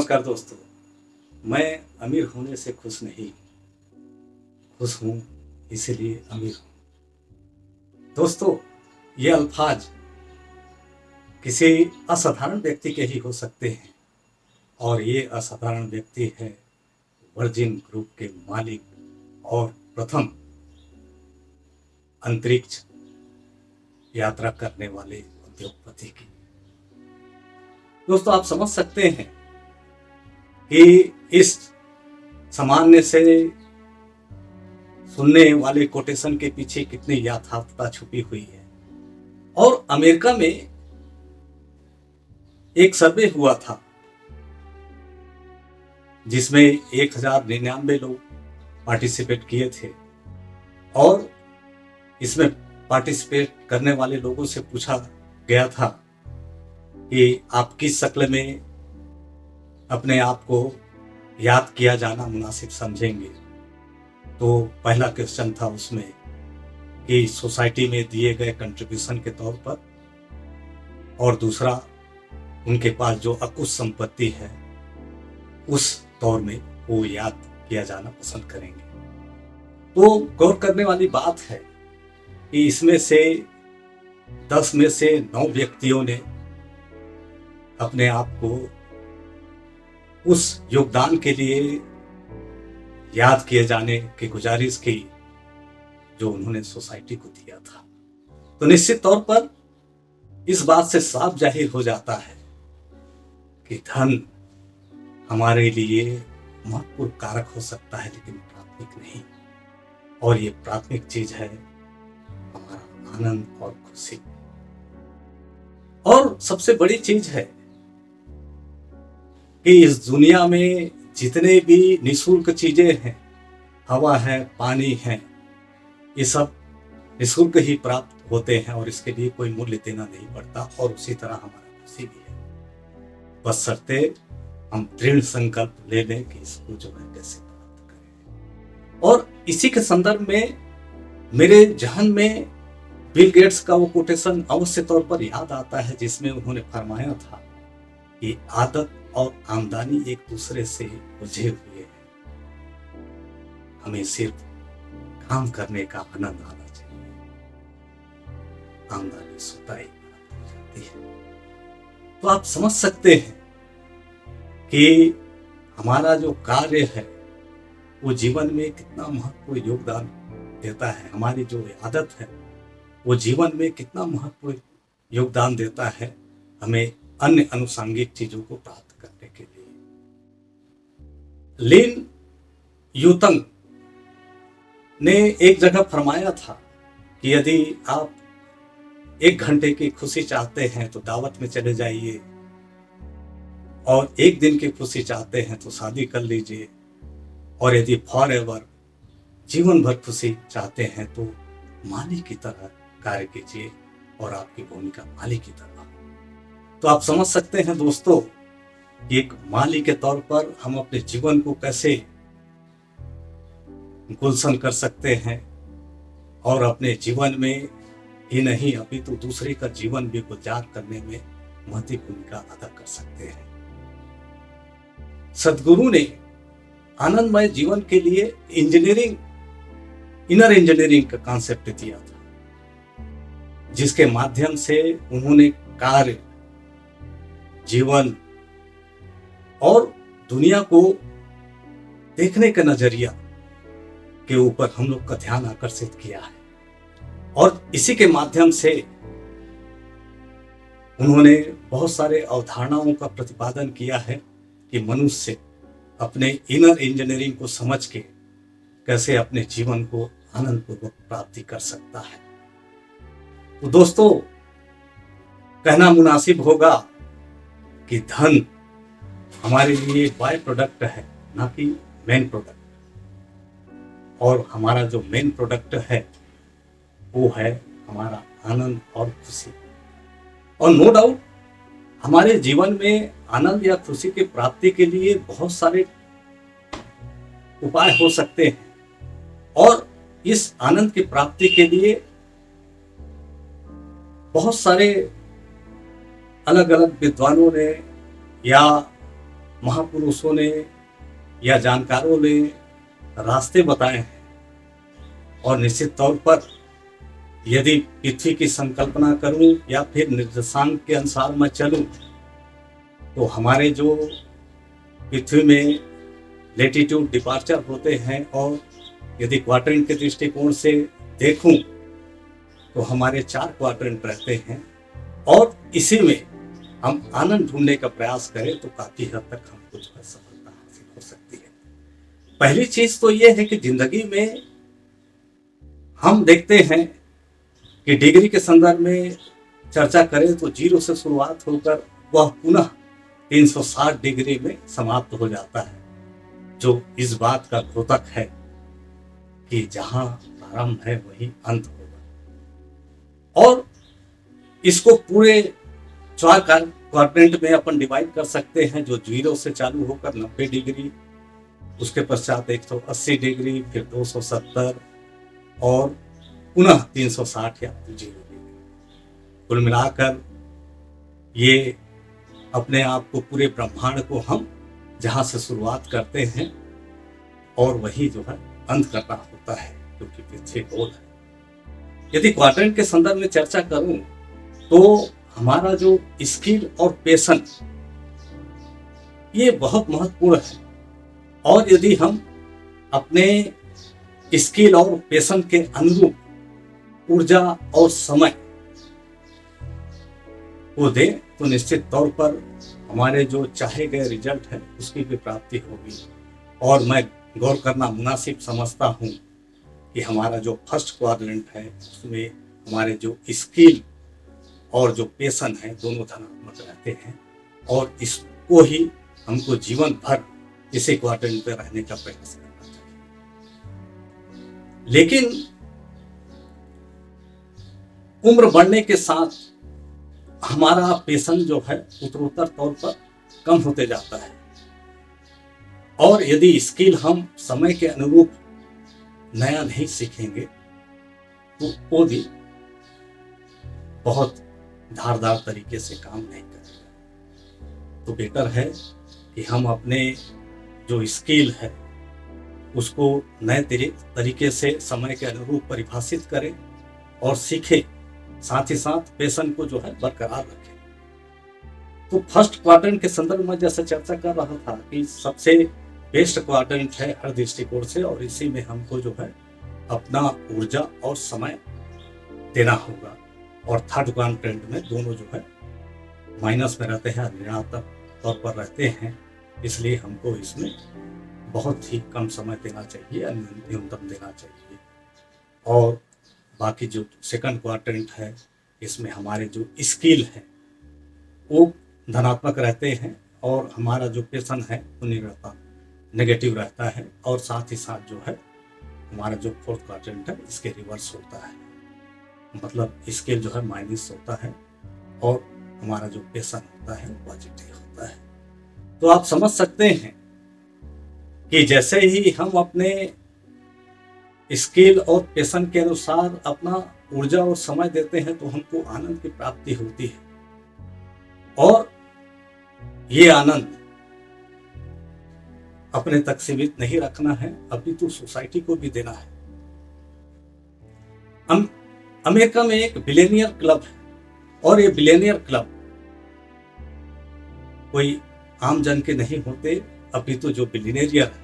नमस्कार दोस्तों। मैं अमीर होने से खुश नहीं, खुश हूँ इसीलिए अमीर हूँ। दोस्तों, ये अल्फाज किसी असाधारण व्यक्ति के ही हो सकते हैं और ये असाधारण व्यक्ति है वर्जिन ग्रुप के मालिक और प्रथम अंतरिक्ष यात्रा करने वाले उद्योगपति की। दोस्तों, आप समझ सकते हैं कि इस सामान्य से सुनने वाले कोटेशन के पीछे कितनी यथार्थता छुपी हुई है। और अमेरिका में एक सर्वे हुआ था जिसमें 1099 लोग पार्टिसिपेट किए थे और इसमें पार्टिसिपेट करने वाले लोगों से पूछा गया था कि आप किस शक्ल में अपने आप को याद किया जाना मुनासिब समझेंगे। तो पहला क्वेश्चन था उसमें कि सोसाइटी में दिए गए कंट्रीब्यूशन के तौर पर, और दूसरा उनके पास जो अकुश संपत्ति है उस तौर में वो याद किया जाना पसंद करेंगे। तो गौर करने वाली बात है कि इसमें से 10 में से 9 व्यक्तियों ने अपने आप को उस योगदान के लिए याद किए जाने की गुजारिश की जो उन्होंने सोसाइटी को दिया था। तो निश्चित तौर पर इस बात से साफ जाहिर हो जाता है कि धन हमारे लिए महत्वपूर्ण कारक हो सकता है लेकिन प्राथमिक नहीं। और ये प्राथमिक चीज है हमारा आनंद और खुशी। और सबसे बड़ी चीज है कि इस दुनिया में जितने भी निःशुल्क चीजें हैं, हवा है, पानी है, ये सब निःशुल्क ही प्राप्त होते हैं और इसके लिए कोई मूल्य देना नहीं पड़ता। और उसी तरह हमारा खुशी भी है, बशर्ते हम दृढ़ संकल्प ले लें कि इसको जो है कैसे प्राप्त करें। और इसी के संदर्भ में मेरे जहन में बिल गेट्स का वो कोटेशन अवश्य तौर पर याद आता है जिसमें उन्होंने फरमाया था कि आदत और आमदनी एक दूसरे से उलझे हुए हैं, हमें सिर्फ काम करने का आनंद आना चाहिए। आमदनी स्वतः ही जाती है। तो आप समझ सकते हैं कि हमारा जो कार्य है वो जीवन में कितना महत्वपूर्ण योगदान देता है। हमारी जो आदत है वो जीवन में कितना महत्वपूर्ण योगदान देता है हमें अन्य अनुषंगिक चीजों को प्राप्त करने के लिए। लिन यूतंग ने एक जगह फरमाया था कि यदि आप 1 घंटे की खुशी चाहते हैं तो दावत में चले जाइए, और 1 दिन की खुशी चाहते हैं तो शादी कर लीजिए, और यदि फॉर एवर जीवन भर खुशी चाहते हैं तो माली की तरह कार्य कीजिए और आपकी भूमिका माली की तरह। तो आप समझ सकते हैं दोस्तों, एक माली के तौर पर हम अपने जीवन को कैसे गुलशन कर सकते हैं और अपने जीवन में ही नहीं अपितु दूसरे का जीवन भी गुलजार करने में महती भूमिका अदा कर सकते हैं। सदगुरु ने आनंदमय जीवन के लिए इनर इंजीनियरिंग का कॉन्सेप्ट दिया था, जिसके माध्यम से उन्होंने कार्य, जीवन और दुनिया को देखने का नजरिया के ऊपर हम लोग का ध्यान आकर्षित किया है। और इसी के माध्यम से उन्होंने बहुत सारे अवधारणाओं का प्रतिपादन किया है कि मनुष्य अपने इनर इंजीनियरिंग को समझ के कैसे अपने जीवन को आनंद पूर्वक प्राप्ति कर सकता है। तो दोस्तों, कहना मुनासिब होगा कि धन हमारे लिए बाय प्रोडक्ट है, ना कि मेन प्रोडक्ट। और हमारा जो मेन प्रोडक्ट है वो है हमारा आनंद और खुशी। और नो डाउट हमारे जीवन में आनंद या खुशी की प्राप्ति के लिए बहुत सारे उपाय हो सकते हैं, और इस आनंद की प्राप्ति के लिए बहुत सारे अलग अलग विद्वानों ने या महापुरुषों ने या जानकारों ने रास्ते बताए हैं। और निश्चित तौर पर यदि पृथ्वी की संकल्पना करूं या फिर निर्देशांक के अनुसार मैं चलूं, तो हमारे जो पृथ्वी में लेटीट्यूड डिपार्चर होते हैं, और यदि क्वाड्रेंट के दृष्टिकोण से देखूं तो हमारे 4 क्वाड्रेंट रहते हैं। और इसी में हम आनंद ढूंढने का प्रयास करें तो काफी हद तक हमको जो है सफलता हासिल हो सकती है। पहली चीज तो यह है कि जिंदगी में हम देखते हैं कि डिग्री के संदर्भ में चर्चा करें तो 0 से शुरुआत होकर वह पुनः 360 डिग्री में समाप्त हो जाता है, जो इस बात का द्योतक है कि जहां प्रारंभ है वही अंत होगा। और इसको पूरे 4 क्वाड्रेंट में अपन डिवाइड कर सकते हैं, जो 0 से चालू होकर 90 डिग्री, उसके पश्चात 180 डिग्री, फिर 270 और पुनः 360 या 0 डिग्री। कुल मिलाकर ये अपने आप को, पूरे ब्रह्मांड को हम जहां से शुरुआत करते हैं और वही जो है अंत करना होता है, क्योंकि पृथ्वी गोल है। यदि क्वाड्रेंट के संदर्भ में चर्चा करूं तो हमारा जो स्किल और पैशन ये बहुत महत्वपूर्ण है। और यदि हम अपने स्किल और पैशन के अनुरूप ऊर्जा और समय को दें तो निश्चित तौर पर हमारे जो चाहे गए रिजल्ट है उसकी भी प्राप्ति होगी। और मैं गौर करना मुनासिब समझता हूं कि हमारा जो फर्स्ट क्वाड्रेंट है उसमें हमारे जो स्किल और जो पैशन है दोनों धनात्मक रहते हैं, और इसको ही हमको जीवन भर इसी क्वाड्रेंट पे रहने का प्रयास करना चाहिए। लेकिन उम्र बढ़ने के साथ हमारा पैशन जो है उत्तरोत्तर तौर पर कम होते जाता है, और यदि स्किल हम समय के अनुरूप नया नहीं सीखेंगे तो वो भी बहुत धारदार तरीके से काम नहीं करेगा। तो बेटर है कि हम अपने जो स्किल है उसको नए तरीके से समय के अनुरूप परिभाषित करें और सीखें, साथ ही साथ पैशन को जो है बरकरार रखें। तो फर्स्ट क्वाड्रेंट के संदर्भ में जैसे चर्चा कर रहा था कि सबसे बेस्ट क्वाड्रेंट है हर दृष्टिकोण से, और इसी में हमको जो है अपना ऊर्जा और समय देना होगा। और थर्ड क्वाड्रेंट में दोनों जो है माइनस में रहते हैं, ऋणात्मक तौर पर रहते हैं, इसलिए हमको इसमें बहुत ही कम समय देना चाहिए, न्यूनतम देना चाहिए। और बाकी जो सेकंड क्वाड्रेंट है इसमें हमारे जो स्किल है वो धनात्मक रहते हैं, और हमारा जो पैशन है वो नेगेटिव रहता है। और साथ ही साथ जो है हमारा जो फोर्थ क्वाड्रेंट है इसके रिवर्स होता है, मतलब स्किल जो है माइनस होता है और हमारा जो पैशन होता है पॉजिटिव होता है। तो आप समझ सकते हैं कि जैसे ही हम अपने स्किल और पैशन के अनुसार अपना ऊर्जा और समय देते हैं तो हमको आनंद की प्राप्ति होती है, और ये आनंद अपने तक सीमित नहीं रखना है, अपितु सोसाइटी को भी देना है। अमेरिका में एक बिलियनियर क्लब है, और ये बिलियनियर क्लब कोई आम जन के नहीं होते, अपितु जो बिलियनियर है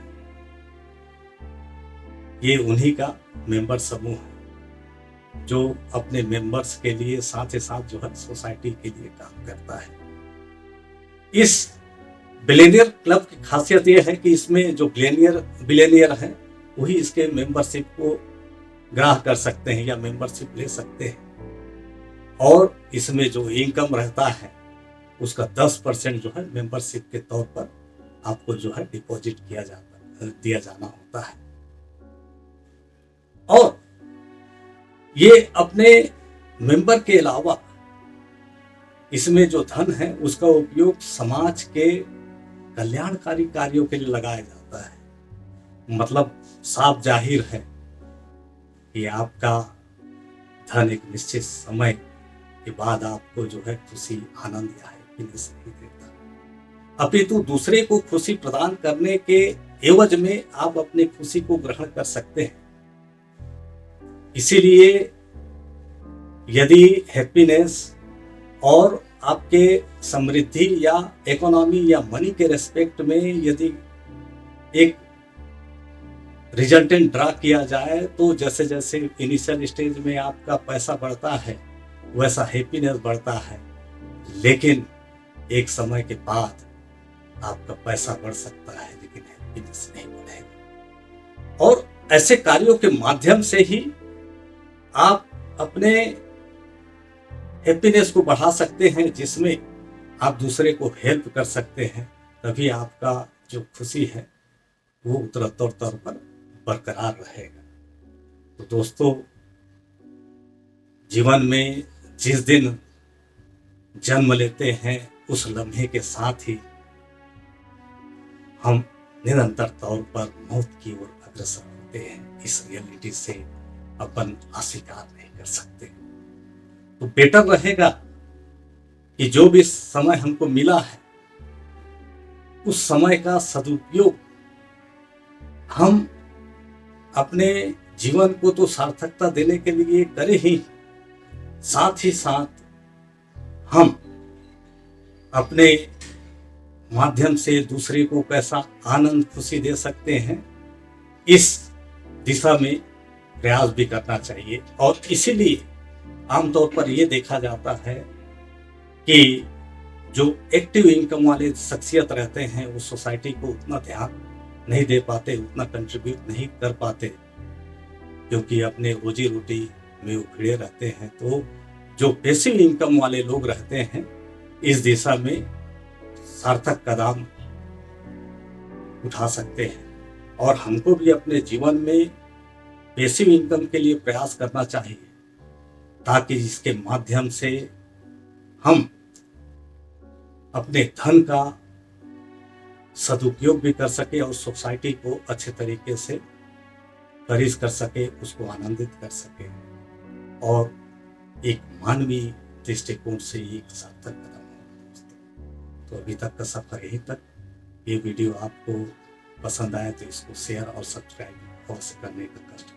ये उन्हीं का मेंबर समूह है, जो अपने मेंबर्स के लिए साथ ही साथ जो है सोसाइटी के लिए काम करता है। इस बिलियनियर क्लब की खासियत यह है कि इसमें जो बिलियनियर है वही इसके मेंबरशिप को ग्राह्य कर सकते हैं या मेंबरशिप ले सकते हैं, और इसमें जो इनकम रहता है उसका 10% जो है मेंबरशिप के तौर पर आपको जो है डिपॉजिट दिया जाना होता है। और ये अपने मेंबर के अलावा इसमें जो धन है उसका उपयोग समाज के कल्याणकारी कार्यों के लिए लगाया जाता है। मतलब साफ जाहिर है कि आपका धन एक निश्चित समय के बाद आपको जो है खुशी, आनंद या हैप्पीनेस नहीं देता, अपितु दूसरे को खुशी प्रदान करने के एवज में आप अपनी खुशी को ग्रहण कर सकते हैं। इसीलिए यदि हैप्पीनेस और आपके समृद्धि या इकोनॉमी या मनी के रेस्पेक्ट में यदि एक रिजल्टेंट ड्रा किया जाए तो जैसे जैसे इनिशियल स्टेज में आपका पैसा बढ़ता है वैसा हैप्पीनेस बढ़ता है, लेकिन एक समय के बाद आपका पैसा बढ़ सकता है लेकिन हैप्पीनेस नहीं बढ़ेगा। और ऐसे कार्यों के माध्यम से ही आप अपने हैप्पीनेस को बढ़ा सकते हैं, जिसमें आप दूसरे को हेल्प कर सकते हैं। तभी आपका जो खुशी है वो उत्तरोत्तर तौर पर बरकरार रहेगा। तो दोस्तों, जीवन में जिस दिन जन्म लेते हैं उस लम्हे के साथ ही हम निरंतर तौर पर मौत की ओर अग्रसर होते हैं। इस रियलिटी से अपन अस्वीकार नहीं कर सकते। तो बेटर रहेगा कि जो भी समय हमको मिला है उस समय का सदुपयोग हम अपने जीवन को तो सार्थकता देने के लिए करें ही, साथ ही साथ हम अपने माध्यम से दूसरे को कैसा आनंद खुशी दे सकते हैं, इस दिशा में प्रयास भी करना चाहिए। और इसीलिए आमतौर पर यह देखा जाता है कि जो एक्टिव इनकम वाले शख्सियत रहते हैं वो सोसाइटी को उतना ध्यान नहीं दे पाते, उतना कंट्रीब्यूट नहीं कर पाते, क्योंकि अपने रोजी रोटी में वो खिड़े रहते हैं। तो जो पैसिव इनकम वाले लोग रहते हैं इस दिशा में सार्थक कदम उठा सकते हैं। और हमको भी अपने जीवन में पैसिव इनकम के लिए प्रयास करना चाहिए, ताकि इसके माध्यम से हम अपने धन का सदुपयोग भी कर सके और सोसाइटी को अच्छे तरीके से फरिश कर सके, उसको आनंदित कर सके और एक मानवीय दृष्टिकोण से एक सार्थक कदम हो। तो अभी तक का सफर यहीं तक। ये वीडियो आपको पसंद आए तो इसको शेयर और सब्सक्राइब अवश्य करने का कष्ट